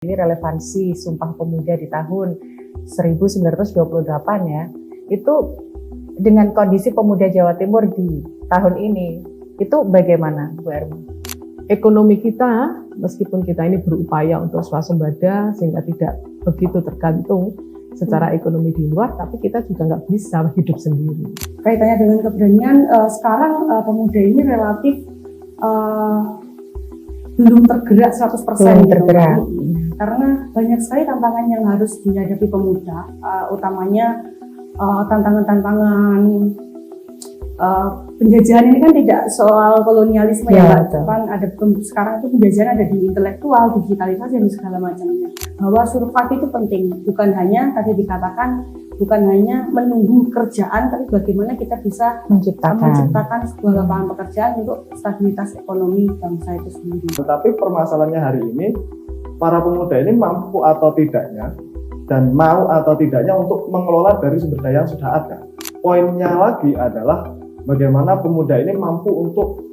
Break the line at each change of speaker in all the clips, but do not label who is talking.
Ini relevansi Sumpah Pemuda di tahun 1928 ya. Itu dengan kondisi pemuda Jawa Timur di tahun ini, itu bagaimana Bu Erma?
Ekonomi kita, meskipun kita ini berupaya untuk swasembada sehingga tidak begitu tergantung secara ekonomi di luar, tapi kita juga nggak bisa hidup sendiri.
Kaitannya dengan keberanian, sekarang pemuda ini relatif belum tergerak 100% gitu. Karena banyak sekali tantangan yang harus dihadapi pemuda, utamanya tantangan-tantangan penjajahan ini kan tidak soal kolonialisme ya, kan ada sekarang itu penjajahan ada di intelektual, digitalisasi dan segala macamnya. Bahwa survive itu penting, bukan hanya tadi dikatakan bukan hanya menunggu kerjaan, tapi bagaimana kita bisa menciptakan sebuah lapangan pekerjaan untuk stabilitas ekonomi bangsa itu sendiri.
Tetapi permasalahannya hari ini, para pemuda ini mampu atau tidaknya dan mau atau tidaknya untuk mengelola dari sumber daya yang sudah ada. Poinnya lagi adalah bagaimana pemuda ini mampu untuk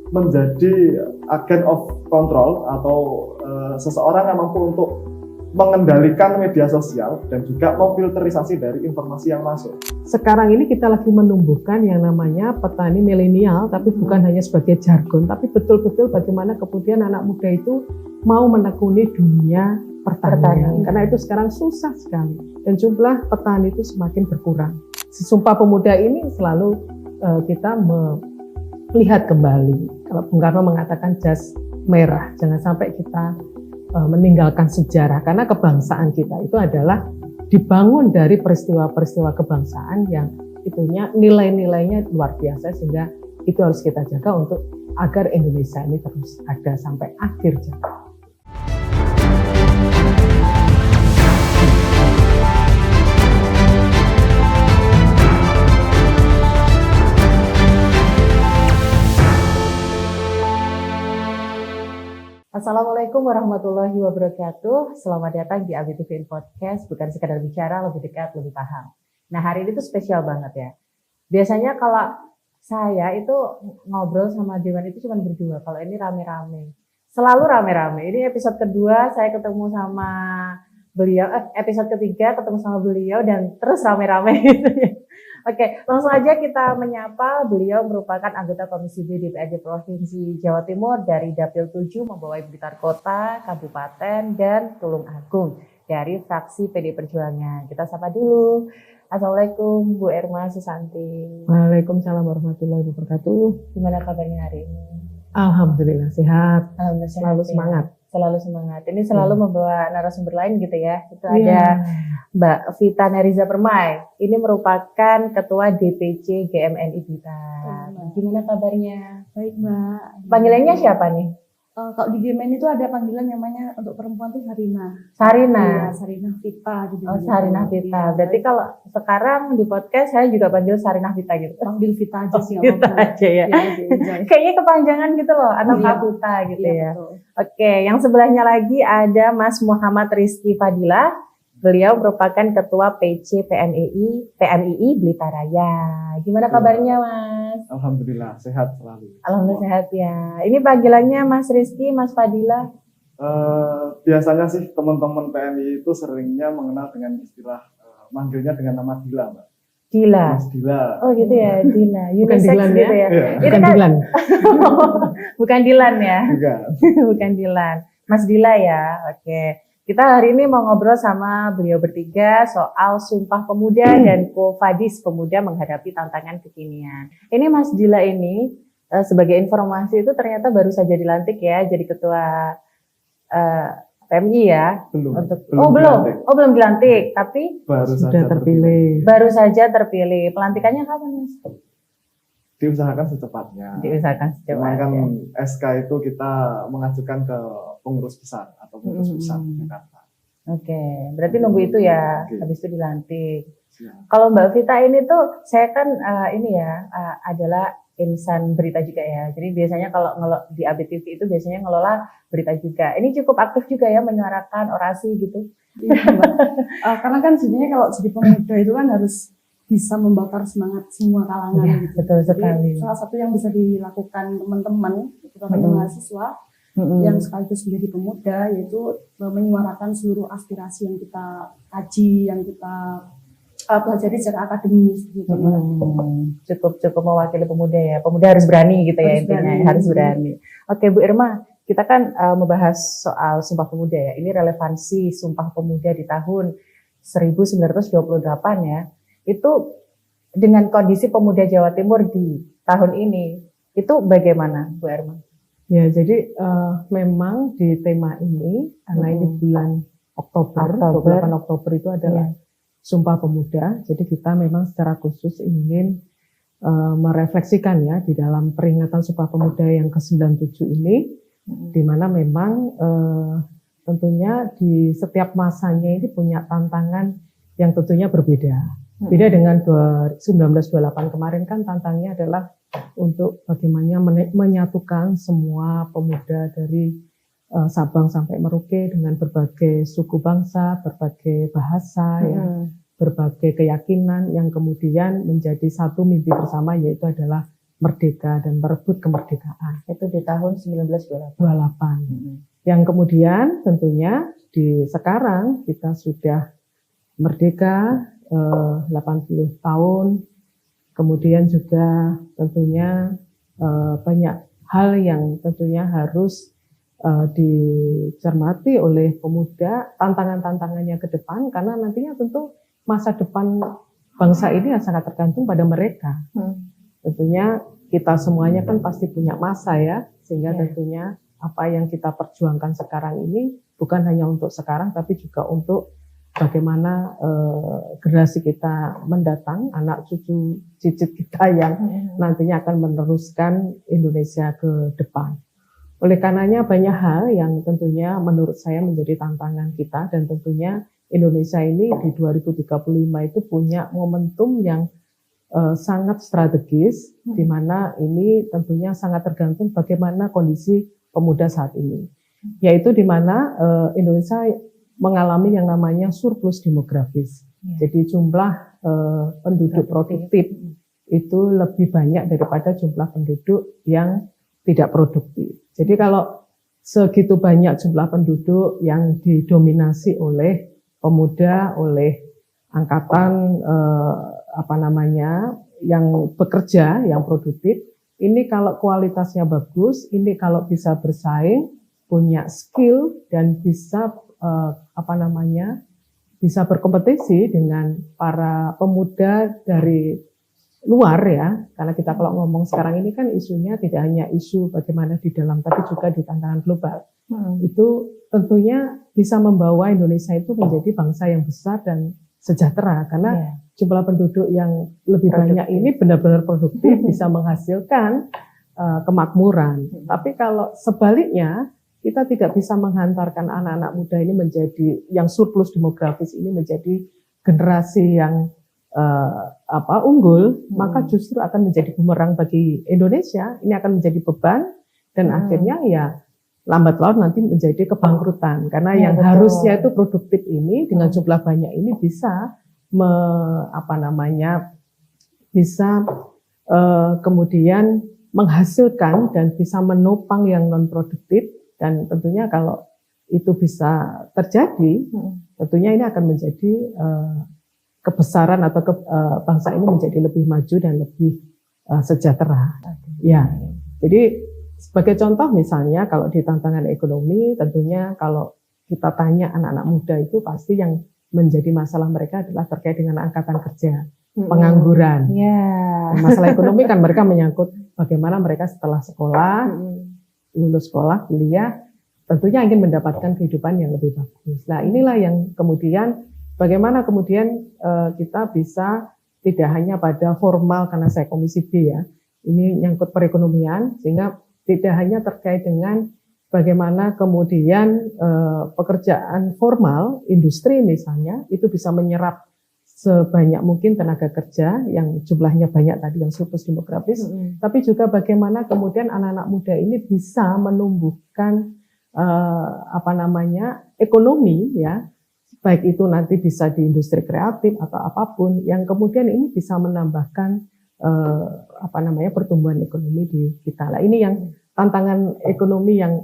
menjadi agent of control atau seseorang yang mampu untuk mengendalikan media sosial dan juga memfilterisasi dari informasi yang masuk.
Sekarang ini kita lagi menumbuhkan yang namanya petani milenial, tapi bukan hanya sebagai jargon, tapi betul-betul bagaimana kemudian anak muda itu mau menekuni dunia pertanian. Karena itu sekarang susah sekali dan jumlah petani itu semakin berkurang. Sumpah Pemuda ini selalu kita melihat kembali. Kalau Bung Karno mengatakan jas merah, jangan sampai kita meninggalkan sejarah, karena kebangsaan kita itu adalah dibangun dari peristiwa-peristiwa kebangsaan yang itunya nilai-nilainya luar biasa, sehingga itu harus kita jaga untuk agar Indonesia ini terus ada sampai akhir zaman.
Assalamualaikum warahmatullahi wabarakatuh. Selamat datang di ABTVN Podcast, bukan sekadar bicara, lebih dekat, lebih paham. Nah, hari ini tuh spesial banget ya. Biasanya kalau saya itu ngobrol sama Dewan itu cuma berdua, kalau ini rame-rame. Selalu rame-rame. Ini episode kedua saya ketemu sama beliau, episode ketiga ketemu sama beliau dan terus rame-rame gitu ya. Oke, langsung aja kita menyapa. Beliau merupakan anggota Komisi B DPRD Provinsi Jawa Timur dari Dapil 7 Membawai Blitar Kota, Kabupaten, dan Tulung Agung dari fraksi PD Perjuangan. Kita sapa dulu. Assalamualaikum Bu Erma Susanti.
Waalaikumsalam warahmatullahi wabarakatuh.
Gimana kabarnya hari ini?
Alhamdulillah sehat.
Alhamdulillah
selalu
sehat,
semangat.
Ya. Selalu semangat. Ini selalu membawa narasumber lain gitu ya. Itu ada Mbak Vita Neriza Permai. Ini merupakan Ketua DPC GMNI Blitar. Gimana kabarnya?
Baik Mbak.
Panggilannya siapa nih?
Kalau di GMNI itu ada panggilan namanya untuk perempuan itu Sarina.
Sarina.
Iya, Sarina Vita. Gitu.
Oh, Sarina Vita. Berarti kalau sekarang di podcast saya juga panggil Sarina Vita gitu.
Panggil Vita aja sih.
Vita aja ya. Kayaknya kepanjangan gitu loh, anak Vita gitu ya.
Betul.
Oke, yang sebelahnya lagi ada Mas Muhammad Rizky Fadila. Beliau merupakan Ketua PC PMII Blitar Raya. Gimana kabarnya Mas?
Alhamdulillah sehat selalu.
Alhamdulillah sehat ya. Ini panggilannya Mas Rizky, Mas Fadila.
Biasanya sih teman-teman PMI itu seringnya mengenal dengan istilah manggilnya dengan nama Dila, Mbak.
Dila.
Mas Dila.
Oh gitu ya, Dila.
Bukan Dilan
gitu ya.
Iya.
Bukan Dilan.
Bukan Dilan ya.
Bukan.
Bukan Dilan. Mas Dila ya. Oke. Kita hari ini mau ngobrol sama beliau bertiga soal Sumpah Pemuda dan Qofadis Pemuda menghadapi tantangan kekinian. Ini Mas Dila ini sebagai informasi itu ternyata baru saja dilantik ya jadi Ketua PMI ya. Belum dilantik, tapi
sudah terpilih.
Baru saja terpilih. Pelantikannya kapan Mas?
Diusahakan secepatnya. Cuman kan SK itu kita mengajukan ke pengurus besar atau pengurus pusat Jakarta.
Oke, berarti nunggu itu ya, habis itu dilantik.
Ya.
Kalau Mbak Vita ini tuh, saya kan adalah insan berita juga ya. Jadi biasanya kalau di ABTV itu biasanya ngelola berita juga. Ini cukup aktif juga ya menyuarakan orasi gitu.
Iya, Mbak. Karena kan sebenarnya kalau jadi pemuda itu kan harus bisa membakar semangat semua kalangan.
Ya,
gitu.
betul sekali.
Jadi, salah satu yang bisa dilakukan teman-teman, terutama mahasiswa, yang sekaligus menjadi pemuda, yaitu menyuarakan seluruh aspirasi yang kita kaji, yang kita pelajari secara akademis gitu.
Cukup mewakili pemuda ya. Pemuda harus berani gitu ya, intinya harus berani. Oke Bu Irma, kita kan membahas soal Sumpah Pemuda ya. Ini relevansi Sumpah Pemuda di tahun 1928 ya. Itu dengan kondisi pemuda Jawa Timur di tahun ini, itu bagaimana Bu Irma?
Ya, jadi memang di tema ini, karena ini bulan Oktober, 28 Oktober itu adalah Sumpah Pemuda. Jadi kita memang secara khusus ingin merefleksikan ya di dalam peringatan Sumpah Pemuda yang ke-97 ini, di mana memang tentunya di setiap masanya ini punya tantangan yang tentunya berbeda. Beda dengan 1928 kemarin kan tantangannya adalah untuk bagaimana menyatukan semua pemuda dari Sabang sampai Merauke dengan berbagai suku bangsa, berbagai bahasa, ya, berbagai keyakinan yang kemudian menjadi satu mimpi bersama, yaitu adalah merdeka dan merebut kemerdekaan.
Itu di tahun 1928.
Yang kemudian tentunya di sekarang kita sudah merdeka 80 tahun. Kemudian juga tentunya banyak hal yang tentunya harus dicermati oleh pemuda, tantangan-tantangannya ke depan, karena nantinya tentu masa depan bangsa ini sangat tergantung pada mereka. Tentunya kita semuanya kan pasti punya masa ya, sehingga tentunya apa yang kita perjuangkan sekarang ini bukan hanya untuk sekarang, tapi juga untuk bagaimana generasi kita mendatang, anak cucu cicit kita yang nantinya akan meneruskan Indonesia ke depan. Oleh karenanya banyak hal yang tentunya menurut saya menjadi tantangan kita, dan tentunya Indonesia ini di 2035 itu punya momentum yang sangat strategis, di mana ini tentunya sangat tergantung bagaimana kondisi pemuda saat ini. Yaitu di mana Indonesia mengalami yang namanya surplus demografis. Jadi jumlah penduduk produktif itu lebih banyak daripada jumlah penduduk yang tidak produktif. Jadi kalau segitu banyak jumlah penduduk yang didominasi oleh pemuda, oleh angkatan yang bekerja, yang produktif, ini kalau kualitasnya bagus, ini kalau bisa bersaing, punya skill dan bisa bisa berkompetisi dengan para pemuda dari luar ya, karena kita kalau ngomong sekarang ini kan isunya tidak hanya isu bagaimana di dalam, tapi juga di tantangan global. Itu tentunya bisa membawa Indonesia itu menjadi bangsa yang besar dan sejahtera, karena jumlah penduduk yang lebih banyak ini benar-benar produktif, bisa menghasilkan kemakmuran. Tapi kalau sebaliknya, kita tidak bisa menghantarkan anak-anak muda ini menjadi yang surplus demografis ini menjadi generasi yang unggul, maka justru akan menjadi bumerang bagi Indonesia. Ini akan menjadi beban dan akhirnya ya lambat laun nanti menjadi kebangkrutan, karena yang harusnya itu produktif ini dengan jumlah banyak ini bisa kemudian menghasilkan dan bisa menopang yang non produktif. Dan tentunya kalau itu bisa terjadi, tentunya ini akan menjadi kebesaran atau bangsa ini menjadi lebih maju dan lebih sejahtera. Ya, jadi sebagai contoh misalnya kalau di tantangan ekonomi, tentunya kalau kita tanya anak-anak muda itu pasti yang menjadi masalah mereka adalah terkait dengan angkatan kerja, pengangguran. Masalah ekonomi kan mereka menyangkut bagaimana mereka setelah sekolah, lulus sekolah, kuliah, tentunya ingin mendapatkan kehidupan yang lebih bagus. Nah inilah yang kemudian, bagaimana kemudian kita bisa tidak hanya pada formal, karena saya komisi B ya, ini nyangkut perekonomian, sehingga tidak hanya terkait dengan bagaimana kemudian pekerjaan formal, industri misalnya, itu bisa menyerap sebanyak mungkin tenaga kerja yang jumlahnya banyak tadi, yang surplus demografis, tapi juga bagaimana kemudian anak-anak muda ini bisa menumbuhkan ekonomi ya, baik itu nanti bisa di industri kreatif atau apapun, yang kemudian ini bisa menambahkan pertumbuhan ekonomi di kita. Nah, ini yang tantangan ekonomi yang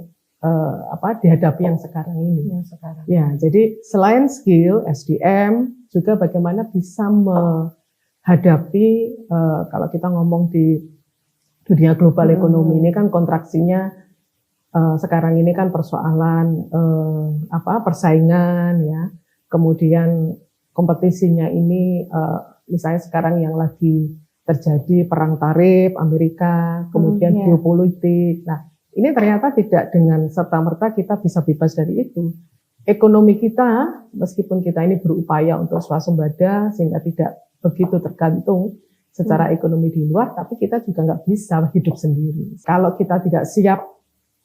dihadapi yang sekarang ini.
Yang sekarang.
Ya, jadi selain skill SDM juga bagaimana bisa menghadapi kalau kita ngomong di dunia global ekonomi ini kan kontraksinya sekarang ini kan persoalan persaingan ya, kemudian kompetisinya ini misalnya sekarang yang lagi terjadi perang tarif Amerika, kemudian geopolitik. Nah, ini ternyata tidak dengan serta-merta kita bisa bebas dari itu. Ekonomi kita, meskipun kita ini berupaya untuk swasembada sehingga tidak begitu tergantung secara ekonomi di luar, tapi kita juga nggak bisa hidup sendiri. Kalau kita tidak siap,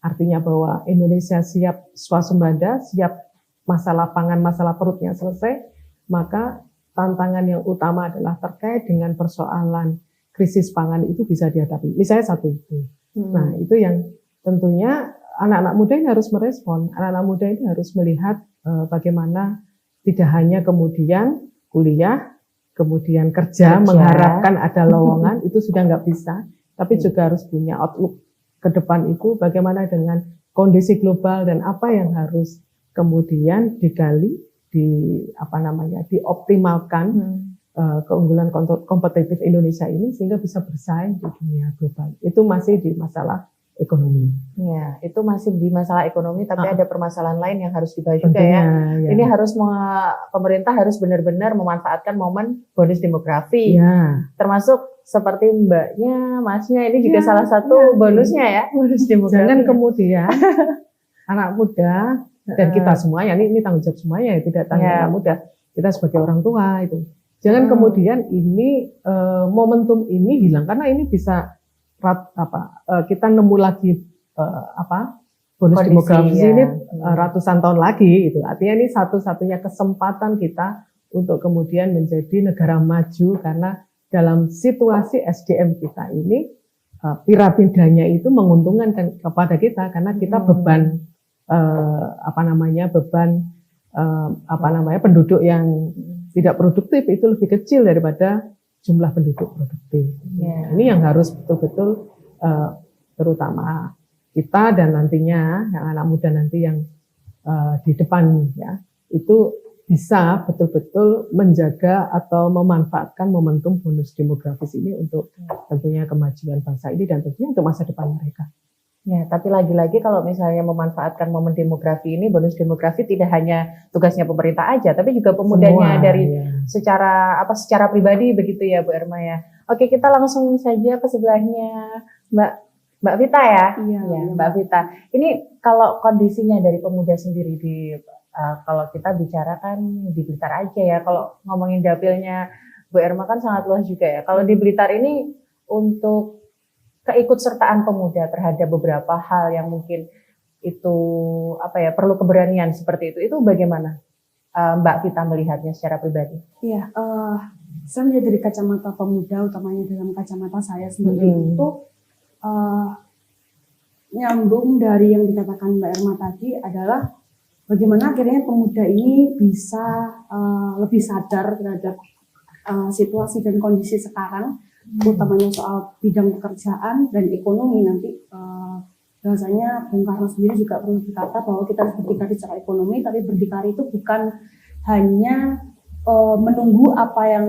artinya bahwa Indonesia siap swasembada, siap masalah pangan, masalah perutnya selesai, maka tantangan yang utama adalah terkait dengan persoalan krisis pangan itu bisa dihadapi. Misalnya satu itu. Nah, itu yang tentunya anak-anak muda ini harus merespon. Anak-anak muda ini harus melihat bagaimana tidak hanya kemudian kuliah, kemudian kerja, mengharapkan ada lowongan, itu sudah nggak bisa. Tapi juga harus punya outlook ke depan itu bagaimana dengan kondisi global dan apa yang harus kemudian digali, dioptimalkan keunggulan kompetitif Indonesia ini sehingga bisa bersaing di dunia global. Itu masih di masalah ekonomi.
Ya, itu masih di masalah ekonomi, tapi ada permasalahan lain yang harus dibahas juga ya. Ini harus pemerintah harus benar-benar memanfaatkan momen bonus demografi, termasuk seperti mbaknya, masnya ini juga salah satu bonusnya ya, bonus demografi.
Jangan kemudian anak muda dan kita semuanya, ini tanggung jawab semuanya, tidak tanggung anak muda, kita sebagai orang tua itu. Jangan kemudian ini momentum ini hilang karena ini bisa kita nemu lagi bonus demografi ini ratusan tahun lagi itu. Artinya ini satu-satunya kesempatan kita untuk kemudian menjadi negara maju karena dalam situasi SDM kita ini piramidanya itu menguntungkan kepada kita karena kita beban penduduk yang tidak produktif itu lebih kecil daripada jumlah penduduk produktif. Ini yang harus betul-betul terutama kita dan nantinya yang anak muda nanti yang di depan ya itu bisa betul-betul menjaga atau memanfaatkan momentum bonus demografis ini untuk tentunya kemajuan bangsa ini dan tentunya untuk masa depan mereka.
Ya, tapi lagi-lagi kalau misalnya memanfaatkan momen demografi ini, bonus demografi tidak hanya tugasnya pemerintah aja, tapi juga pemudanya secara pribadi begitu ya Bu Erma ya. Oke, kita langsung saja ke sebelahnya Mbak Vita ya. Iya, Mbak Vita. Ini kalau kondisinya dari pemuda sendiri kalau kita bicara kan di Blitar aja ya. Kalau ngomongin dapilnya Bu Erma kan sangat luas juga ya. Kalau di Blitar ini untuk keikutsertaan pemuda terhadap beberapa hal yang mungkin itu perlu keberanian seperti itu bagaimana Mbak Vita melihatnya secara pribadi?
Iya, saya melihat dari kacamata pemuda, utamanya dalam kacamata saya sendiri itu nyambung dari yang dikatakan Mbak Erma tadi adalah bagaimana akhirnya pemuda ini bisa lebih sadar terhadap situasi dan kondisi sekarang, utamanya soal bidang pekerjaan dan ekonomi nanti. Rasanya Bung Karno sendiri juga pernah berkata bahwa kita harus berdikari secara ekonomi, tapi berdikari itu bukan hanya menunggu apa yang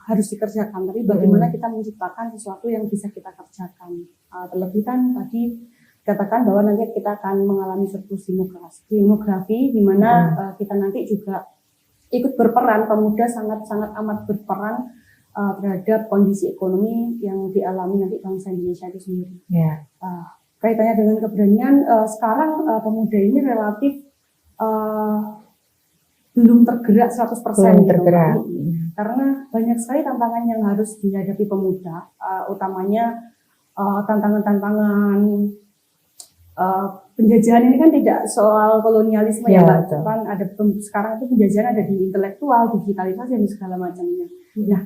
harus dikerjakan, tapi bagaimana kita menciptakan sesuatu yang bisa kita kerjakan. Terlebih kan tadi katakan bahwa nanti kita akan mengalami surplus demografi, di mana kita nanti juga ikut berperan, pemuda sangat-sangat amat berperan terhadap kondisi ekonomi yang dialami nanti bangsa Indonesia itu sendiri. Kaitannya dengan keberanian, sekarang pemuda ini relatif belum tergerak 100%. Karena banyak sekali tantangan yang harus dihadapi pemuda, utamanya tantangan-tantangan penjajahan ini kan tidak soal kolonialisme ya Mbak. Kan sekarang itu penjajahan ada di intelektual, digitalisasi dan segala macamnya. Nah,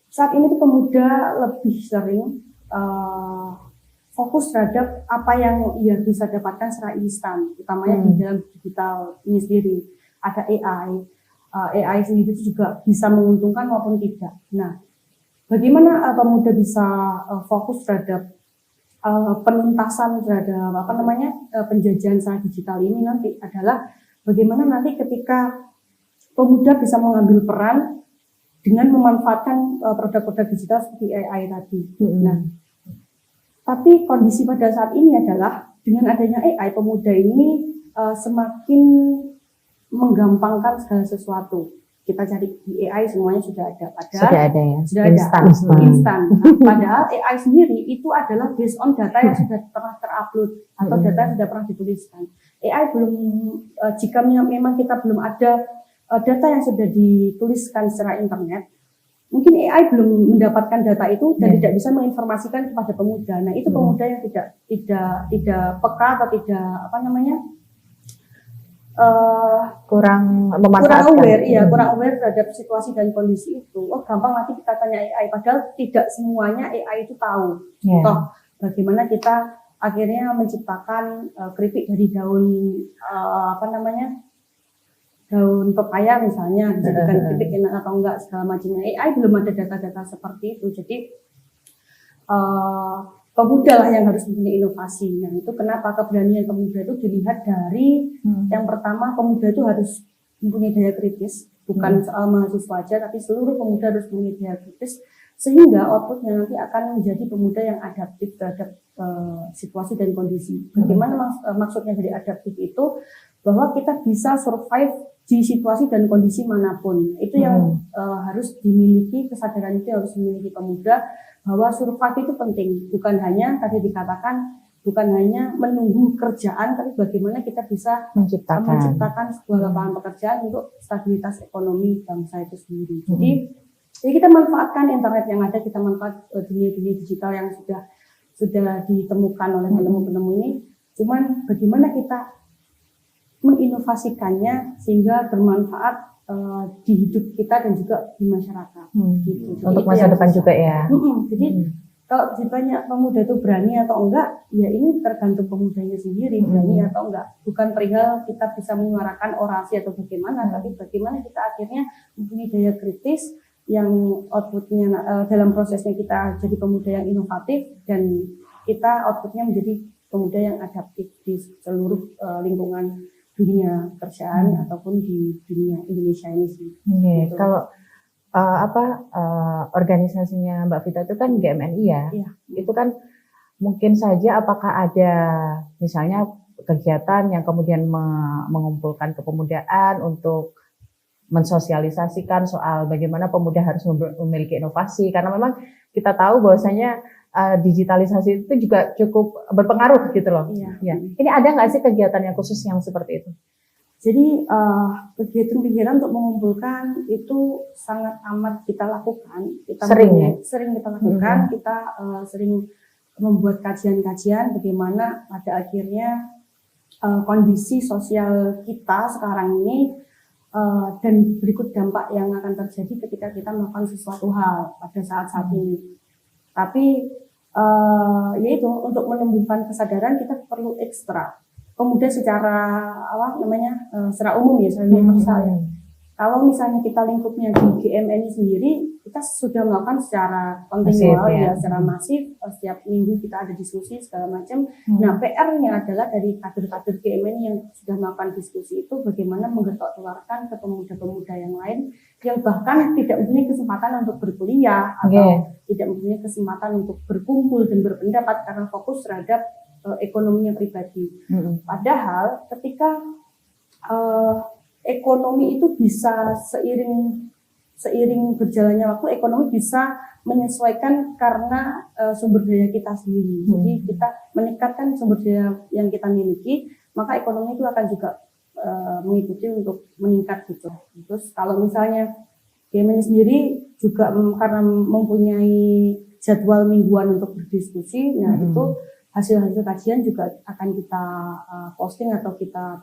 saat ini tuh pemuda lebih sering fokus terhadap apa yang ia bisa dapatkan secara instan, utamanya di dalam digital ini sendiri. Ada AI sendiri itu juga bisa menguntungkan maupun tidak. Nah, bagaimana pemuda bisa fokus terhadap penuntasan terhadap penjajahan secara digital ini nanti adalah bagaimana nanti ketika pemuda bisa mengambil peran dengan memanfaatkan produk-produk digital seperti AI tadi. Nah, tapi kondisi pada saat ini adalah dengan adanya AI, pemuda ini semakin menggampangkan segala sesuatu. Kita cari di AI semuanya sudah ada. Padahal
Sudah ada ya.
sudah ada instan. Nah, padahal AI sendiri itu adalah based on data yang sudah pernah terupload atau data yang sudah pernah dituliskan. AI belum jika memang kita belum ada data yang sudah dituliskan secara internet, mungkin AI belum mendapatkan data itu dan tidak bisa menginformasikan kepada pemuda. Nah, itu pemuda yang tidak peka atau tidak
kurang
kurang
memanfaatkan.
aware terhadap situasi dan kondisi itu. Oh, gampang nanti kita tanya AI, padahal tidak semuanya AI itu tahu. Toh, bagaimana kita akhirnya menciptakan keripik dari daun daun pepaya misalnya, dijadikan keripik enak atau enggak segala macamnya. AI belum ada data-data seperti itu. Jadi pemuda lah yang harus mempunyai inovasi. Nah, itu kenapa keberanian pemuda itu dilihat dari yang pertama, pemuda itu harus mempunyai daya kritis, bukan soal mahasiswa aja, tapi seluruh pemuda harus mempunyai daya kritis sehingga outputnya nanti akan menjadi pemuda yang adaptif terhadap situasi dan kondisi. Bagaimana maksudnya dari adaptif itu? Bahwa kita bisa survive di situasi dan kondisi manapun. Itu yang harus dimiliki, kesadaran itu harus dimiliki pemuda, bahwa survive itu penting, bukan hanya tadi dikatakan bukan hanya menunggu kerjaan, tapi bagaimana kita bisa menciptakan sebuah lapangan pekerjaan untuk stabilitas ekonomi bangsa itu sendiri. Jadi kita manfaatkan internet yang ada, kita manfaat dunia digital yang sudah ditemukan oleh penemu-penemu ini. Cuman bagaimana kita menginovasikannya sehingga bermanfaat di hidup kita dan juga di masyarakat. Gitu.
Untuk masa depan juga ya.
Jadi kalau ditanya pemuda itu berani atau enggak, ya ini tergantung pemudanya sendiri berani atau enggak. Bukan perihal kita bisa menyuarakan orasi atau bagaimana, tapi bagaimana kita akhirnya mempunyai daya kritis yang outputnya dalam prosesnya kita jadi pemuda yang inovatif dan kita outputnya menjadi pemuda yang adaptif di seluruh lingkungan dunia kerjaan ataupun di dunia Indonesia ini sih. Gitu.
Kalau organisasinya Mbak Vita itu kan GMNI ya. Itu kan mungkin saja apakah ada misalnya kegiatan yang kemudian mengumpulkan kepemudaan untuk mensosialisasikan soal bagaimana pemuda harus memiliki inovasi, karena memang kita tahu bahwasanya digitalisasi itu juga cukup berpengaruh gitu loh. Ya. Ini ada nggak sih kegiatan yang khusus yang seperti itu?
Jadi kegiatan-kegiatan untuk mengumpulkan itu sangat amat kita lakukan. Sering kita lakukan. Kita sering membuat kajian-kajian bagaimana pada akhirnya kondisi sosial kita sekarang ini dan berikut dampak yang akan terjadi ketika kita melakukan sesuatu hal pada saat ini. Tapi yaitu untuk menumbuhkan kesadaran kita perlu ekstra. Pemuda secara secara umum ya, secara universal ya. Kalau misalnya kita lingkupnya di GMNI sendiri, kita sudah melakukan secara kontinual secara masif. Setiap minggu kita ada diskusi segala macam. Nah, PR-nya adalah dari kader-kader GMNI yang sudah melakukan diskusi itu bagaimana menggetok keluarkan ke pemuda-pemuda yang lain yang bahkan tidak mempunyai kesempatan untuk berkuliah atau tidak mempunyai kesempatan untuk berkumpul dan berpendapat karena fokus terhadap ekonominya pribadi. Padahal ketika ekonomi itu bisa seiring berjalannya waktu, ekonomi bisa menyesuaikan karena sumber daya kita sendiri. Jadi kita meningkatkan sumber daya yang kita miliki, maka ekonomi itu akan juga mengikuti untuk meningkat gitu. Terus kalau misalnya GMNI sendiri juga karena mempunyai jadwal mingguan untuk berdiskusi, nah itu hasil-hasil kajian juga akan kita posting atau kita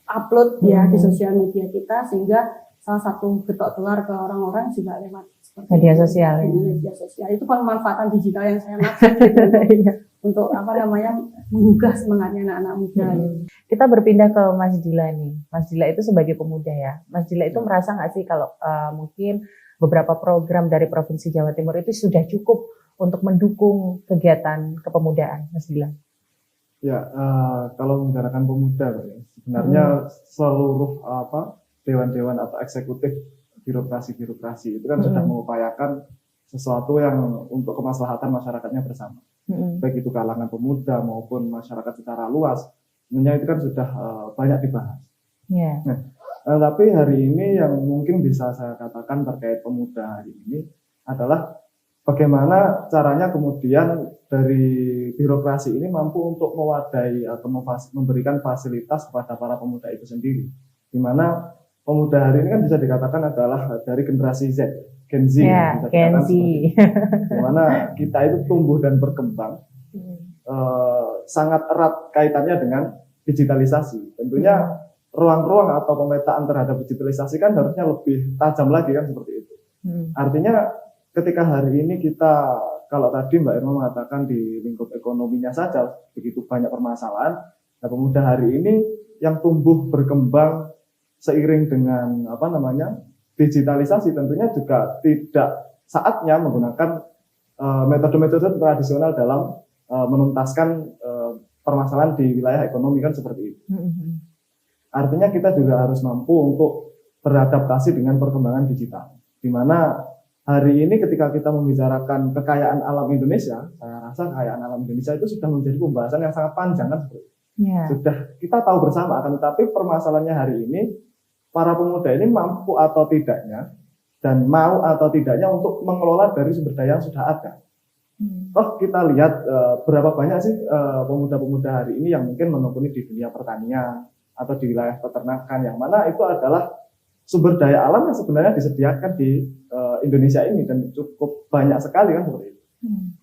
upload ya di sosial media kita, sehingga salah satu getok tular ke orang-orang juga lewat
media sosial.
Media sosial itu pemanfaatan digital yang saya maksud gitu, untuk menggugah semangatnya anak-anak muda.
Kita berpindah ke Mas Dila nih. Mas Dila itu sebagai pemuda ya. Mas Dila itu merasa nggak sih kalau mungkin beberapa program dari Provinsi Jawa Timur itu sudah cukup untuk mendukung kegiatan kepemudaan, Mas Gilang?
Ya, kalau membicarakan pemuda, Pak, ya, sebenarnya seluruh dewan-dewan atau eksekutif birokrasi itu kan sudah mengupayakan sesuatu yang untuk kemaslahatan masyarakatnya bersama. Baik itu kalangan pemuda maupun masyarakat secara luas, sebenarnya itu kan sudah banyak dibahas.
Yeah.
Nah, tapi hari ini yang mungkin bisa saya katakan terkait pemuda hari ini adalah bagaimana caranya kemudian dari birokrasi ini mampu untuk mewadahi atau memberikan fasilitas kepada para pemuda itu sendiri. Di mana pemuda hari ini kan bisa dikatakan adalah dari generasi Z, Gen Z.
Ya, Gen Z.
Di mana kita itu tumbuh dan berkembang sangat erat kaitannya dengan digitalisasi. Tentunya ruang-ruang atau pemetaan terhadap digitalisasi kan harusnya lebih tajam lagi kan seperti itu. Artinya ketika hari ini kita, kalau tadi Mbak Irma mengatakan di lingkup ekonominya saja begitu banyak permasalahan, nah pemuda hari ini yang tumbuh berkembang seiring dengan digitalisasi tentunya juga tidak saatnya menggunakan metode-metode tradisional dalam menuntaskan permasalahan di wilayah ekonomi kan seperti itu. Artinya kita juga harus mampu untuk beradaptasi dengan perkembangan digital. Di mana hari ini ketika kita membicarakan kekayaan alam Indonesia, saya rasa kekayaan alam Indonesia itu sudah menjadi pembahasan yang sangat panjang kan seperti itu. Sudah kita tahu bersama, akan tetapi permasalahannya hari ini para pemuda ini mampu atau tidaknya dan mau atau tidaknya untuk mengelola dari sumber daya yang sudah ada. Kita lihat berapa banyak sih pemuda-pemuda hari ini yang mungkin menekuni di dunia pertanian atau di wilayah peternakan, yang mana itu adalah sumber daya alam yang sebenarnya disediakan di Indonesia ini dan cukup banyak sekali kan seperti itu.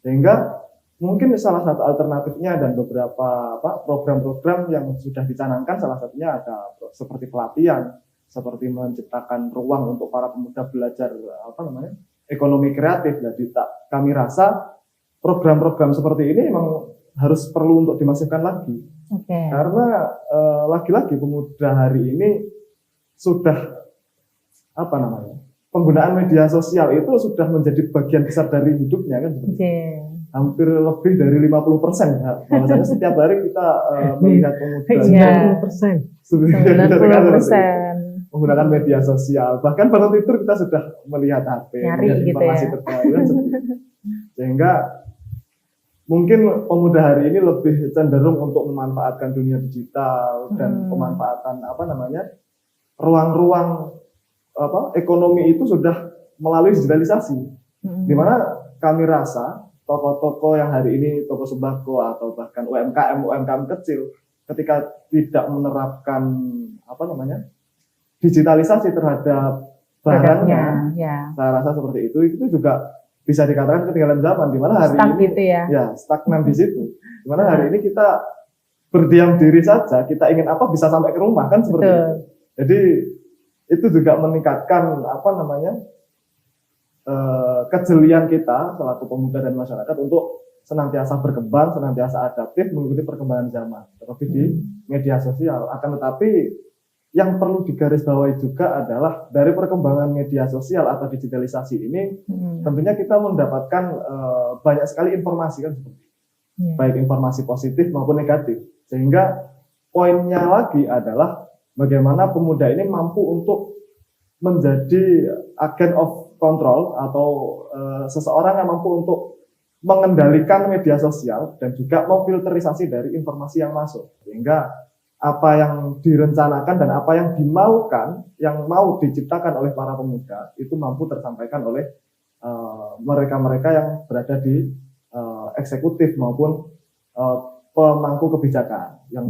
Sehingga mungkin salah satu alternatifnya dan beberapa program-program yang sudah dicanangkan, salah satunya ada seperti pelatihan, seperti menciptakan ruang untuk para pemuda belajar ekonomi kreatif. Jadi kami rasa program-program seperti ini memang harus perlu untuk dimasifkan lagi. Karena lagi-lagi pemuda hari ini sudah penggunaan media sosial itu sudah menjadi bagian besar dari hidupnya kan. Hampir lebih dari 50%. Bahwasanya setiap hari kita melihat pemuda 90% menggunakan media sosial. Bahkan bangun tidur kita sudah melihat HP, melihat informasi terkait. Sehingga mungkin pemuda hari ini lebih cenderung untuk memanfaatkan dunia digital dan pemanfaatan ruang-ruang ekonomi itu sudah melalui digitalisasi. Di mana kami rasa toko-toko yang hari ini toko sembako atau bahkan UMKM kecil ketika tidak menerapkan digitalisasi terhadap barangnya, saya rasa seperti itu juga bisa dikatakan ketinggalan zaman, di mana hari ini
gitu ya,
stagnan di situ. Di mana hari ini kita berdiam diri saja, kita ingin apa bisa sampai ke rumah kan seperti itu. Jadi itu juga meningkatkan kejelian kita selaku pemuda dan masyarakat untuk senantiasa berkembang, senantiasa adaptif mengikuti perkembangan zaman, terlebih di media sosial. Akan tetapi yang perlu digarisbawahi juga adalah dari perkembangan media sosial atau digitalisasi ini, tentunya kita mendapatkan banyak sekali informasi kan seperti baik informasi positif maupun negatif. Sehingga poinnya lagi adalah bagaimana pemuda ini mampu untuk menjadi agen of control atau seseorang yang mampu untuk mengendalikan media sosial dan juga memfilterisasi dari informasi yang masuk, sehingga apa yang direncanakan dan apa yang dimaukan, yang mau diciptakan oleh para pemuda itu mampu tersampaikan oleh mereka-mereka yang berada di eksekutif maupun pemangku kebijakan, yang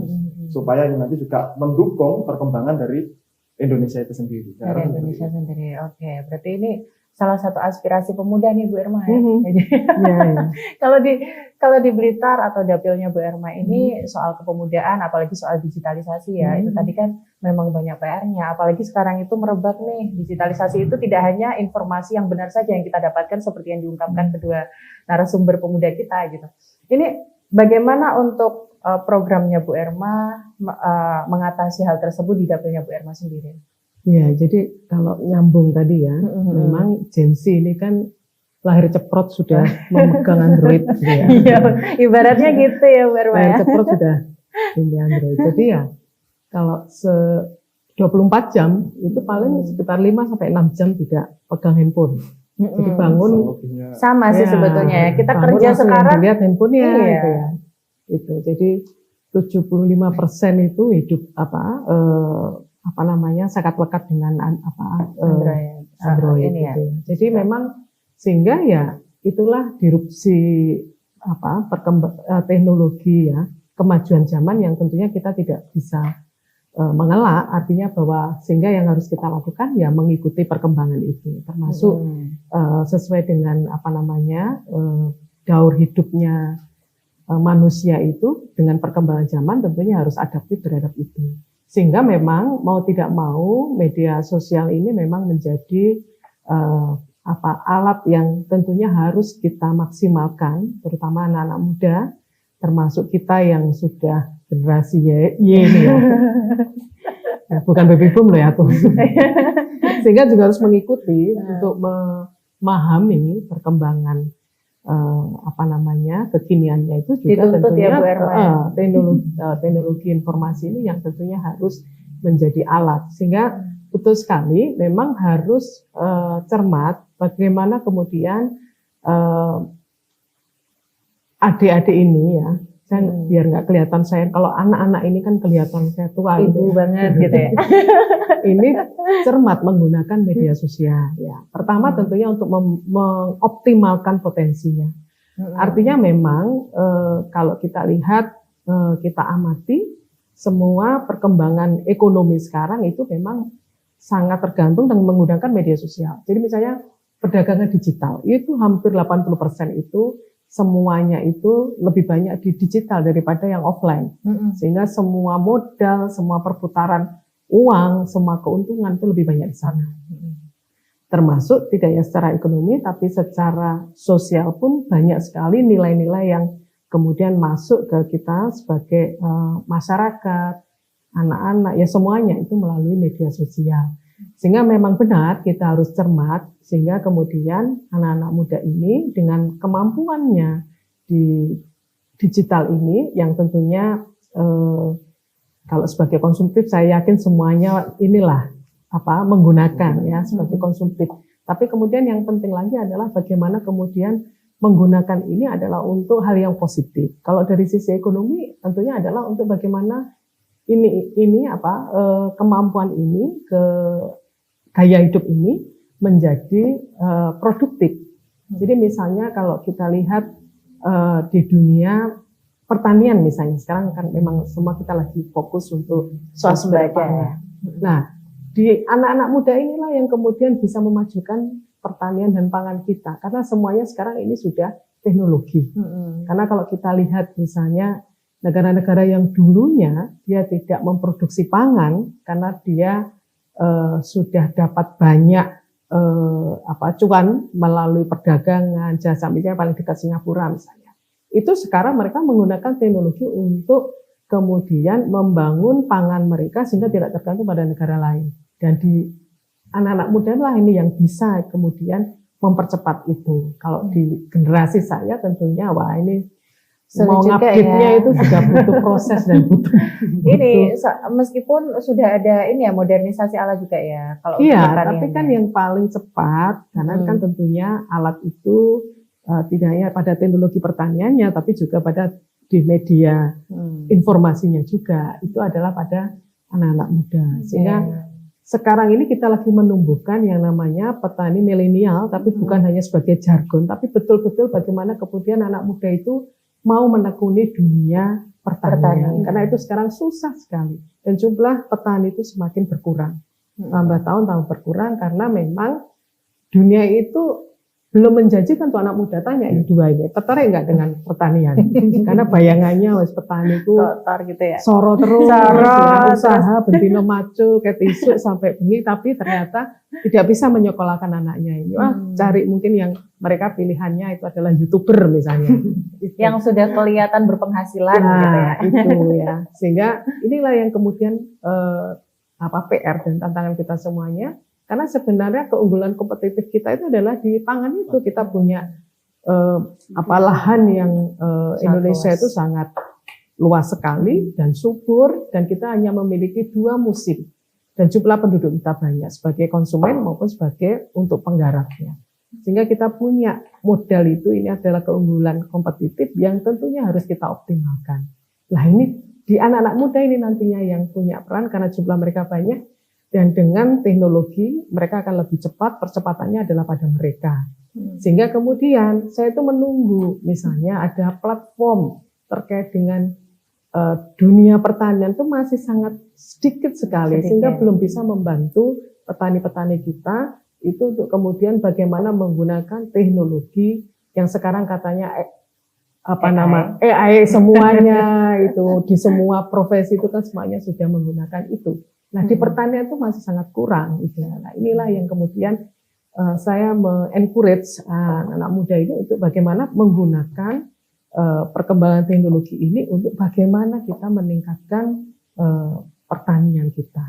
supaya nanti juga mendukung perkembangan dari Indonesia itu sendiri.
Dari Indonesia sendiri. Oke, berarti ini salah satu aspirasi pemuda nih Bu Irma ya. Kalau di Blitar atau dapilnya Bu Irma ini soal kepemudaan, apalagi soal digitalisasi ya, itu tadi kan memang banyak PR-nya. Apalagi sekarang itu merebak nih, digitalisasi itu tidak hanya informasi yang benar saja yang kita dapatkan seperti yang diungkapkan kedua narasumber pemuda kita gitu. Ini bagaimana untuk programnya Bu Irma mengatasi hal tersebut di dapilnya Bu Irma sendiri?
Ya, jadi kalau nyambung tadi ya, memang Gen Z ini kan lahir ceprot sudah memegang Android gitu ya.
Iya, ibaratnya gitu ya Mbak Irma
Lahir
ya.
ceprot sudah ini Android. Jadi ya kalau 24 jam itu paling sekitar 5 sampai 6 jam tidak pegang handphone. Jadi bangun
Selebihnya.
Sama sih
ya,
sebetulnya ya. Kita
bangun
kerja
langsung
sekarang
lihat handphonenya
iya.
gitu ya. Itu. Jadi 75% itu hidup sangat lekat dengan Android
ini ya.
gitu ya. Jadi memang sehingga ya itulah disrupsi teknologi ya, kemajuan zaman yang tentunya kita tidak bisa mengelak. Artinya bahwa sehingga yang harus kita lakukan ya mengikuti perkembangan itu, termasuk sesuai dengan daur hidupnya manusia itu dengan perkembangan zaman tentunya harus adaptif terhadap itu. Sehingga memang mau tidak mau media sosial ini memang menjadi alat yang tentunya harus kita maksimalkan, terutama anak-anak muda, termasuk kita yang sudah generasi Y ini ya. Bukan baby boom loh ya tuh. Sehingga juga harus mengikuti untuk memahami perkembangan kekiniannya itu juga
dituntut
tentunya
ya Bu Irma.
teknologi informasi ini yang tentunya harus menjadi alat. Sehingga betul sekali memang harus cermat bagaimana kemudian adik-adik ini ya, saya biar nggak kelihatan saya, kalau anak-anak ini kan kelihatan saya tua
Ibu banget gitu ya.
ini cermat menggunakan media sosial ya. Pertama tentunya untuk mengoptimalkan potensinya. Artinya memang kalau kita lihat, kita amati semua perkembangan ekonomi sekarang itu memang sangat tergantung dengan menggunakan media sosial. Jadi misalnya perdagangan digital itu hampir 80% itu semuanya itu lebih banyak di digital daripada yang offline. Sehingga semua modal, semua perputaran uang, semua keuntungan itu lebih banyak di sana. Termasuk tidak hanya secara ekonomi, tapi secara sosial pun banyak sekali nilai-nilai yang kemudian masuk ke kita sebagai masyarakat, anak-anak, ya semuanya itu melalui media sosial. Sehingga memang benar kita harus cermat, sehingga kemudian anak-anak muda ini dengan kemampuannya di digital ini, yang tentunya kalau sebagai konsumtif saya yakin semuanya inilah menggunakan ya sebagai konsumtif. Tapi kemudian yang penting lagi adalah bagaimana kemudian menggunakan ini adalah untuk hal yang positif. Kalau dari sisi ekonomi tentunya adalah untuk bagaimana kemampuan ini, ke gaya hidup ini menjadi produktif. Jadi misalnya kalau kita lihat di dunia pertanian misalnya, sekarang kan memang semua kita lagi fokus untuk
swasembada.
Nah, di anak-anak muda inilah yang kemudian bisa memajukan pertanian dan pangan kita, karena semuanya sekarang ini sudah teknologi. Karena kalau kita lihat misalnya negara-negara yang dulunya dia tidak memproduksi pangan karena dia sudah dapat banyak cuan melalui perdagangan, jasa, misalnya paling dekat Singapura misalnya. Itu sekarang mereka menggunakan teknologi untuk kemudian membangun pangan mereka sehingga tidak tergantung pada negara lain. Dan di anak-anak muda lah ini yang bisa kemudian mempercepat itu. Kalau di generasi saya tentunya wah ini mau ngupdate-nya itu juga butuh proses dan butuh
ini meskipun sudah ada ini ya modernisasi alat juga ya kalau
tapi kan yang paling cepat karena kan tentunya alat itu tidak hanya pada teknologi pertaniannya tapi juga pada di media informasinya juga itu adalah pada anak-anak muda. Sehingga sekarang ini kita lagi menumbuhkan yang namanya petani milenial, tapi bukan hanya sebagai jargon, tapi betul-betul bagaimana kemudian anak muda itu mau menekuni dunia pertanian. Karena itu sekarang susah sekali. Dan jumlah petani itu semakin berkurang. Tambah tahun berkurang karena memang dunia itu belum menjanjikan tuh anak muda. Tanya ini dua ini, tertarik nggak dengan pertanian? Karena bayangannya wes petani itu
gitu ya.
Soro terus, usaha bentino macul, ketisuk sampai bengi, tapi ternyata tidak bisa menyekolahkan anaknya ini. Wah, cari mungkin yang mereka pilihannya itu adalah YouTuber misalnya.
Yang sudah kelihatan berpenghasilan gitu ya.
Itu ya. Sehingga inilah yang kemudian PR dan tantangan kita semuanya. Karena sebenarnya keunggulan kompetitif kita itu adalah di pangan itu. Kita punya lahan yang Indonesia itu sangat luas sekali dan subur, dan kita hanya memiliki 2 musim dan jumlah penduduk kita banyak sebagai konsumen maupun sebagai untuk penggarapnya. Sehingga kita punya modal itu, ini adalah keunggulan kompetitif yang tentunya harus kita optimalkan. Nah ini di anak-anak muda ini nantinya yang punya peran karena jumlah mereka banyak, dan dengan teknologi mereka akan lebih cepat, percepatannya adalah pada mereka. Sehingga kemudian saya itu menunggu misalnya ada platform terkait dengan dunia pertanian itu masih sangat sedikit sekali, sehingga belum bisa membantu petani-petani kita itu untuk kemudian bagaimana menggunakan teknologi yang sekarang katanya AI semuanya itu di semua profesi itu kan semuanya sudah menggunakan itu. Nah di pertanian itu masih sangat kurang. Nah inilah yang kemudian saya encourage anak muda ini untuk bagaimana menggunakan perkembangan teknologi ini untuk bagaimana kita meningkatkan pertanian kita.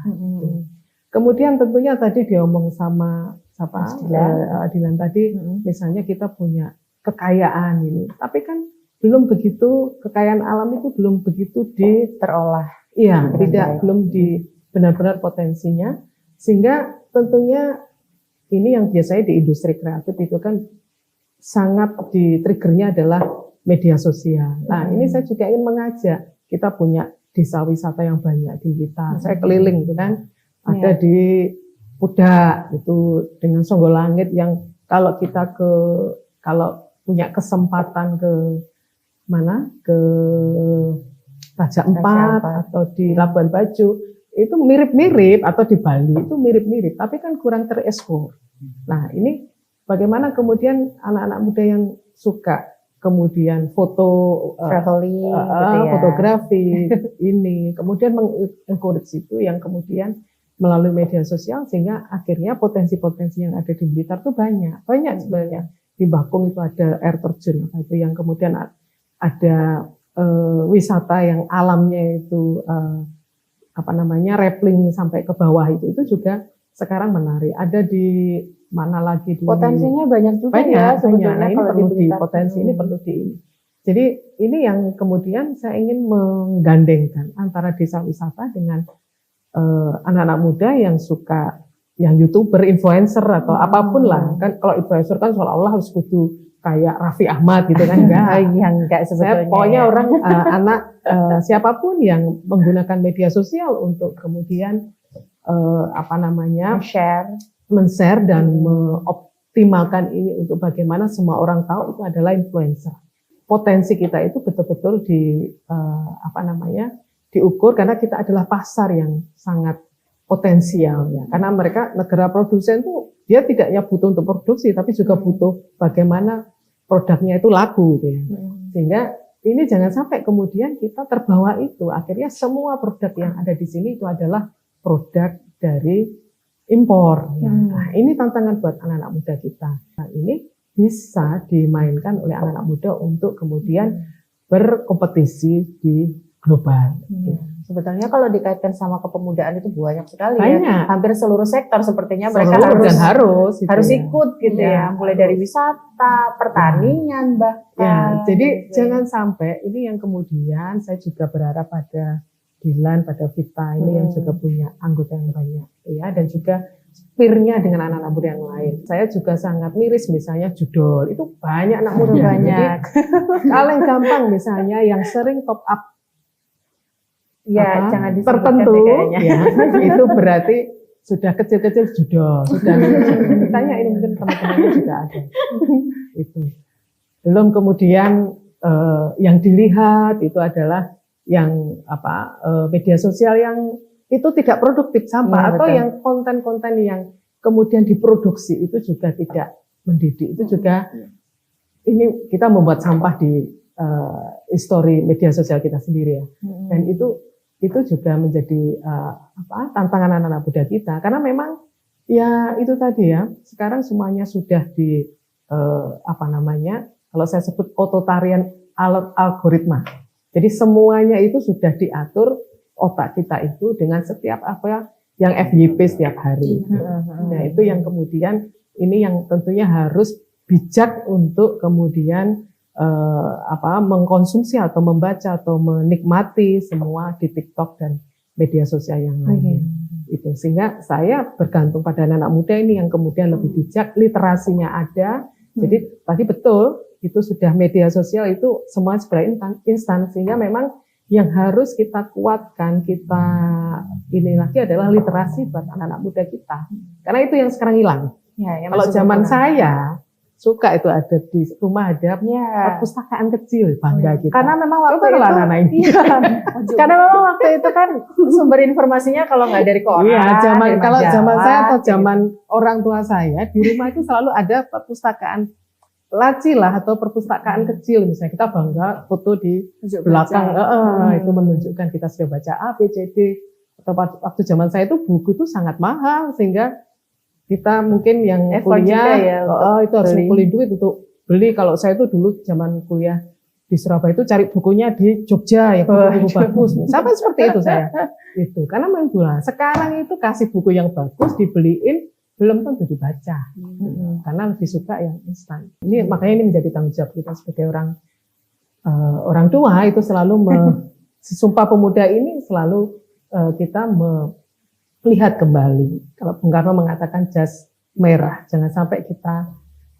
Kemudian tentunya tadi diomong sama Dilan tadi, misalnya kita punya kekayaan ini, tapi kan belum begitu, kekayaan alam itu belum begitu
terolah.
Iya, belum di benar-benar potensinya, sehingga tentunya ini yang biasanya di industri kreatif itu kan sangat di triggernya adalah media sosial. Nah ini saya juga ingin mengajak, kita punya desa wisata yang banyak di kita. Saya keliling itu kan, ada di Pudak itu dengan Songgolangit yang kalau kita kalau punya kesempatan ke mana, ke Raja Ampat atau di Labuan Bajo, itu mirip-mirip, atau di Bali itu mirip-mirip, tapi kan kurang terekspor. Nah ini bagaimana kemudian anak-anak muda yang suka kemudian foto,
traveling, gitu ya.
fotografi ini, kemudian mengencourage itu yang kemudian melalui media sosial, sehingga akhirnya potensi-potensi yang ada di Blitar itu banyak sebenarnya. Di Bakung itu ada air terjun, itu yang kemudian ada wisata yang alamnya itu rappelling sampai ke bawah itu juga sekarang menarik. Ada di mana lagi?
Potensinya banyak juga ya sebetulnya.
Nah, ini
kalau
perlu
di
potensi ini perlu di ini. Jadi ini yang kemudian saya ingin menggandengkan antara desa wisata dengan anak-anak muda yang suka, yang YouTuber, influencer atau apapun lah. Kan kalau influencer kan seolah-olah harus kudu kayak Raffi Ahmad gitu kan, enggak sebetulnya. Saya pokoknya orang siapapun yang menggunakan media sosial untuk kemudian men-share dan mengoptimalkan ini untuk bagaimana semua orang tahu itu adalah influencer. Potensi kita itu betul-betul diukur karena kita adalah pasar yang sangat potensial ya. Karena mereka negara produsen itu dia tidak hanya butuh untuk produksi, tapi juga butuh bagaimana produknya itu laku gitu ya. Sehingga ini jangan sampai kemudian kita terbawa itu. Akhirnya semua produk yang ada di sini itu adalah produk dari impor. Ya. Nah, ini tantangan buat anak-anak muda kita. Nah, ini bisa dimainkan oleh anak-anak muda untuk kemudian berkompetisi di global.
Sebetulnya kalau dikaitkan sama kepemudaan itu banyak sekali ya. Hampir seluruh sektor sepertinya mereka harus ikut gitu ya. Mulai dari wisata, pertanian bahkan.
Ya, jadi jangan sampai ini yang kemudian saya juga berharap pada Dilan, pada Vita ini yang juga punya anggota yang banyak ya, dan juga peer-nya dengan anak-anak muda yang lain. Saya juga sangat miris misalnya judol, itu banyak anak muda.
Banyak.
Jadi paling gampang misalnya yang sering top up
jangan
tertentu ya, itu berarti sudah kecil-kecil judol. Sudah tanya ini mungkin teman-temannya juga ada. Itu. Belum kemudian yang dilihat itu adalah yang media sosial yang itu tidak produktif sampah, atau yang konten-konten yang kemudian diproduksi itu juga tidak mendidik. Itu juga ini kita membuat sampah di histori media sosial kita sendiri ya. Dan itu juga menjadi tantangan anak-anak muda kita, karena memang ya itu tadi ya, sekarang semuanya sudah di kalau saya sebut ototarian algoritma. Jadi semuanya itu sudah diatur otak kita itu dengan setiap apa yang FYP setiap hari. Nah, itu yang kemudian ini yang tentunya harus bijak untuk kemudian mengkonsumsi atau membaca atau menikmati semua di TikTok dan media sosial yang lainnya. Itu sehingga saya bergantung pada anak muda ini yang kemudian lebih bijak, literasinya ada. Jadi tadi betul itu sudah media sosial itu semua sebenarnya instan, sehingga memang yang harus kita kuatkan, kita ini lagi adalah literasi buat anak-anak muda kita. Karena itu yang sekarang hilang.
Ya,
kalau zaman saya suka itu ada di rumah ada perpustakaan kecil, bangga gitu.
Karena memang waktu
itu
karena memang waktu itu kan sumber informasinya kalau nggak dari koran.
Iya, zaman saya atau zaman orang tua saya di rumah itu selalu ada perpustakaan laci lah atau perpustakaan kecil, misalnya kita bangga foto di belakang itu menunjukkan kita sudah baca A, B, C, D. Atau waktu zaman saya itu buku itu sangat mahal sehingga kita mungkin yang kuliah itu harus ngumpulin duit untuk beli. Kalau saya itu dulu zaman kuliah di Surabaya itu cari bukunya di Jogja ya, buku-buku bagus. Sampai seperti itu saya. Itu karena memang sekarang itu kasih buku yang bagus dibeliin belum tentu dibaca, karena lebih suka yang instan. Ini makanya ini menjadi tanggung jawab kita sebagai orang tua itu selalu Sumpah Pemuda ini selalu kita melihat kembali. Kalau Bung Karno mengatakan jas merah, jangan sampai kita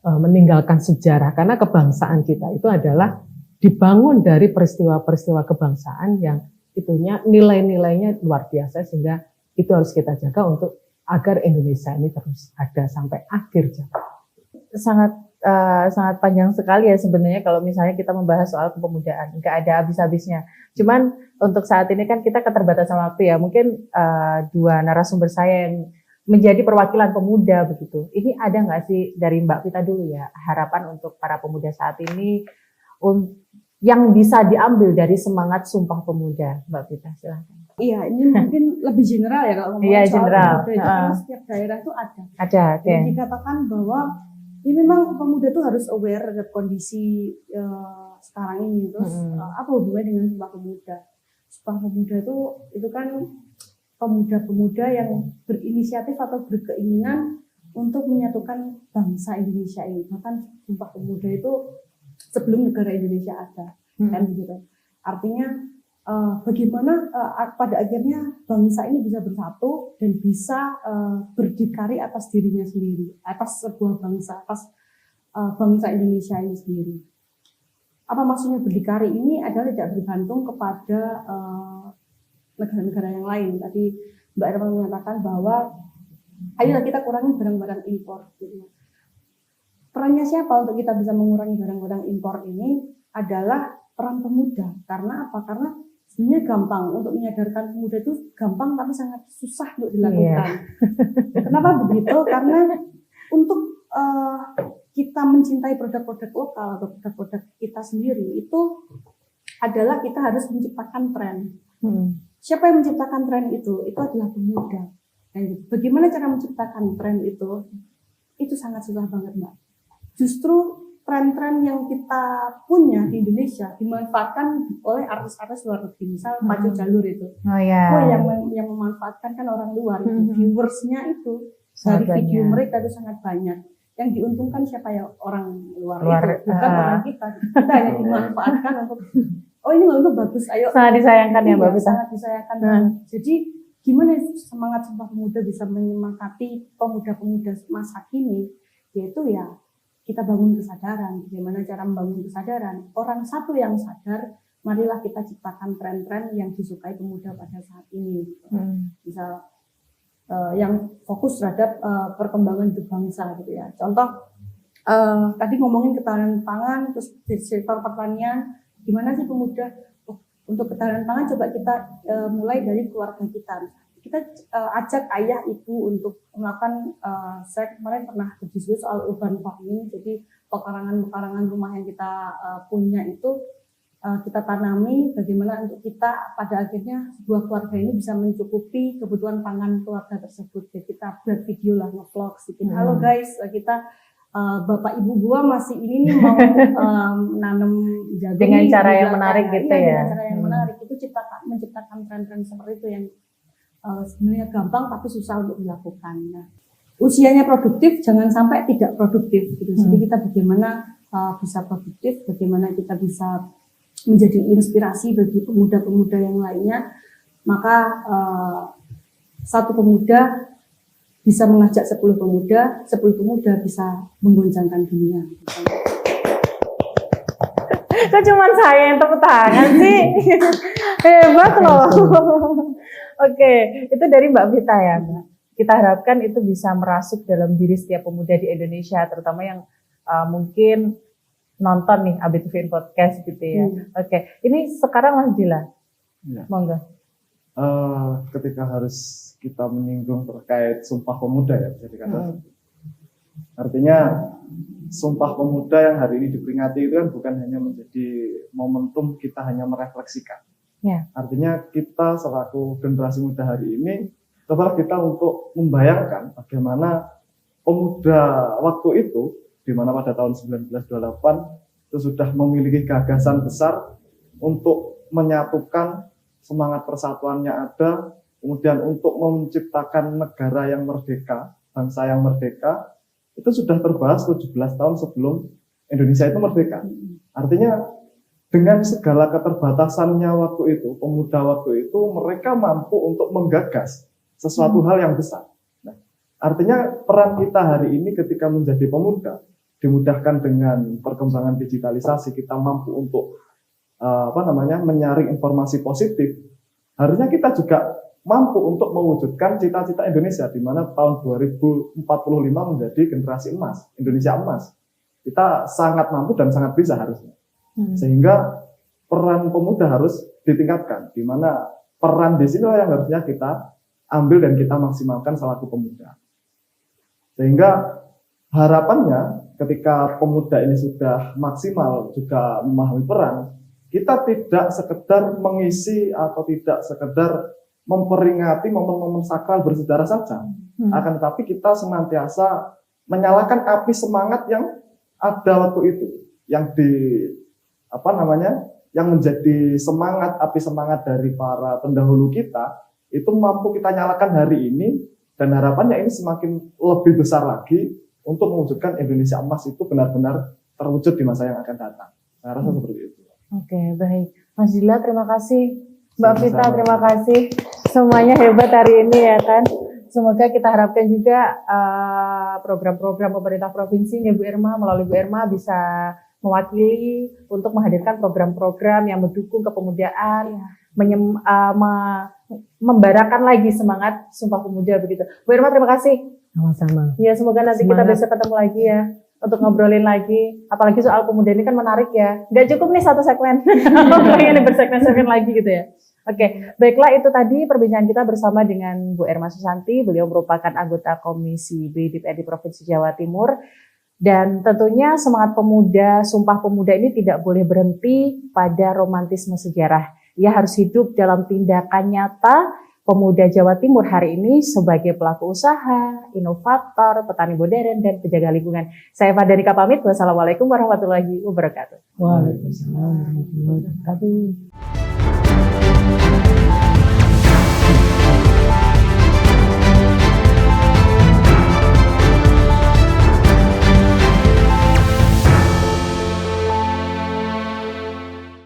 meninggalkan sejarah, karena kebangsaan kita itu adalah dibangun dari peristiwa-peristiwa kebangsaan yang itunya nilai-nilainya luar biasa, sehingga itu harus kita jaga untuk agar Indonesia ini terus ada sampai akhir zaman.
Sangat panjang sekali ya sebenarnya kalau misalnya kita membahas soal kepemudaan, nggak ada habis-habisnya. Cuman untuk saat ini kan kita keterbatasan waktu ya, mungkin dua narasumber saya yang menjadi perwakilan pemuda begitu. Ini ada nggak sih dari Mbak Vita dulu ya, harapan untuk para pemuda saat ini yang bisa diambil dari semangat Sumpah Pemuda, Mbak Vita, silahkan.
Iya, ini mungkin lebih general ya kalau ngomongin soal
general.
pemuda itu, karena setiap daerah itu ada.
Jadi
dikatakan bahwa ini memang pemuda itu harus aware terhadap kondisi sekarang ini. Terus apa hubungannya dengan Sumpah Pemuda? Sumpah Pemuda itu kan pemuda-pemuda yang berinisiatif atau berkeinginan untuk menyatukan bangsa Indonesia ini. Bahkan Sumpah Pemuda itu sebelum negara Indonesia ada, kan gitu. Artinya bagaimana pada akhirnya bangsa ini bisa bersatu dan bisa berdikari atas dirinya sendiri, atas sebuah bangsa, atas bangsa Indonesia ini sendiri. Apa maksudnya berdikari ini adalah tidak bergantung kepada negara-negara yang lain. Tadi Mbak Erma mengatakan bahwa ayolah kita kurangi barang-barang impor. Gitu. Perannya siapa untuk kita bisa mengurangi barang-barang impor ini adalah peran pemuda. Karena apa? Karena sebenarnya gampang untuk menyadarkan pemuda itu gampang, tapi sangat susah untuk dilakukan. Kenapa begitu? Karena untuk kita mencintai produk-produk lokal atau produk-produk kita sendiri itu adalah kita harus menciptakan tren. Siapa yang menciptakan tren itu? Itu adalah pemuda. Dan bagaimana cara menciptakan tren itu? Itu sangat susah banget, Mbak. Justru tren-tren yang kita punya di Indonesia dimanfaatkan oleh artis-artis luar negeri, misal Pacu Jalur itu. Yang memanfaatkan kan orang luar, viewersnya itu dari video mereka itu sangat banyak. Yang diuntungkan siapa ya? Orang luar itu, bukan orang kita. Kita hanya dimanfaatkan untuk ini loh bagus, ayo.
Sangat disayangkan ya Mbak Vita.
Sangat disayangkan. Jadi gimana semangat Sumpah Pemuda bisa menyemangati pemuda-pemuda masa kini, yaitu ya kita bangun kesadaran. Bagaimana cara membangun kesadaran? Orang satu yang sadar, marilah kita ciptakan tren-tren yang disukai pemuda pada saat ini. Misal yang fokus terhadap perkembangan hidup bangsa gitu ya. Contoh tadi ngomongin ketahanan pangan, terus di sektor pertanian, gimana sih pemuda untuk ketahanan pangan? Coba kita mulai dari keluarga kita. Kita ajak ayah ibu untuk melakukan, saya kemarin pernah berdiskusi soal urban farming, jadi pekarangan-pekarangan rumah yang kita punya itu kita tanami bagaimana untuk kita pada akhirnya sebuah keluarga ini bisa mencukupi kebutuhan pangan keluarga tersebut. Jadi kita buat video lah, nge-vlog sedikit. Halo guys, kita bapak ibu gua masih ini nih mau nanam jagung
dengan cara yang menarik gitu ya.
Dengan cara yang menarik itu menciptakan tren-tren seperti itu yang sebenarnya gampang tapi susah untuk dilakukan. Nah, usianya produktif, jangan sampai tidak produktif gitu. Jadi kita bagaimana bisa produktif, bagaimana kita bisa menjadi inspirasi bagi pemuda-pemuda yang lainnya. Maka satu pemuda bisa mengajak 10 pemuda, 10 pemuda bisa menggoncangkan dunia.
Kok cuma saya yang tepuk tangan sih? Hebat loh. Oke, itu dari Mbak Vita ya, Mbak. Kita harapkan itu bisa merasuk dalam diri setiap pemuda di Indonesia, terutama yang mungkin nonton nih ABTVN Podcast gitu ya. Oke, ini sekarang Mas Dila.
Ya.
Monggo.
Ketika harus kita menyinggung terkait Sumpah Pemuda ya, bisa dikatakan. Artinya Sumpah Pemuda yang hari ini diperingati itu kan bukan hanya menjadi momentum kita hanya merefleksikan.
Ya.
Artinya kita selaku generasi muda hari ini, coba kita untuk membayangkan bagaimana pemuda waktu itu, di mana pada tahun 1928 itu sudah memiliki gagasan besar untuk menyatukan semangat persatuannya ada, kemudian untuk menciptakan negara yang merdeka, bangsa yang merdeka, itu sudah terbahas 17 tahun sebelum Indonesia itu merdeka. Artinya dengan segala keterbatasannya waktu itu, pemuda waktu itu, mereka mampu untuk menggagas sesuatu hal yang besar. Nah, artinya peran kita hari ini ketika menjadi pemuda, dimudahkan dengan perkembangan digitalisasi, kita mampu untuk menyaring informasi positif. Harusnya kita juga mampu untuk mewujudkan cita-cita Indonesia, di mana tahun 2045 menjadi generasi emas, Indonesia emas. Kita sangat mampu dan sangat bisa harusnya. Sehingga peran pemuda harus ditingkatkan, di mana peran di sini yang harusnya kita ambil dan kita maksimalkan selaku pemuda. Sehingga harapannya ketika pemuda ini sudah maksimal juga memahami peran, kita tidak sekedar mengisi atau tidak sekedar memperingati momen-momen sakral bersejarah saja, akan tetapi kita senantiasa menyalakan api semangat yang ada waktu itu, yang yang menjadi semangat, api semangat dari para pendahulu kita, itu mampu kita nyalakan hari ini, dan harapannya ini semakin lebih besar lagi untuk mewujudkan Indonesia emas itu benar-benar terwujud di masa yang akan datang. Saya rasa seperti itu.
Oke, baik. Mas Dila, terima kasih. Mbak Vita, terima kasih. Semuanya hebat hari ini ya kan. Semoga kita harapkan juga program-program pemerintah provinsi, Bu Irma, melalui Bu Irma bisa mewakili untuk menghadirkan program-program yang mendukung kepemudaan, membarakan lagi semangat Sumpah Pemuda begitu. Bu Irma, terima kasih.
Sama-sama.
Ya, semoga nanti kita bisa ketemu lagi ya untuk ngobrolin lagi. Apalagi soal pemuda ini kan menarik ya. Nggak cukup nih satu segmen. Ini bersegmen-segmen lagi gitu ya. Oke, baiklah itu tadi perbincangan kita bersama dengan Bu Irma Susanti. Beliau merupakan anggota Komisi B DPRD Provinsi Jawa Timur. Dan tentunya semangat pemuda, Sumpah Pemuda ini tidak boleh berhenti pada romantisme sejarah. Ia harus hidup dalam tindakan nyata pemuda Jawa Timur hari ini sebagai pelaku usaha, inovator, petani modern, dan penjaga lingkungan. Saya Fadhanika pamit. Wassalamualaikum warahmatullahi wabarakatuh.
Waalaikumsalam warahmatullahi wabarakatuh.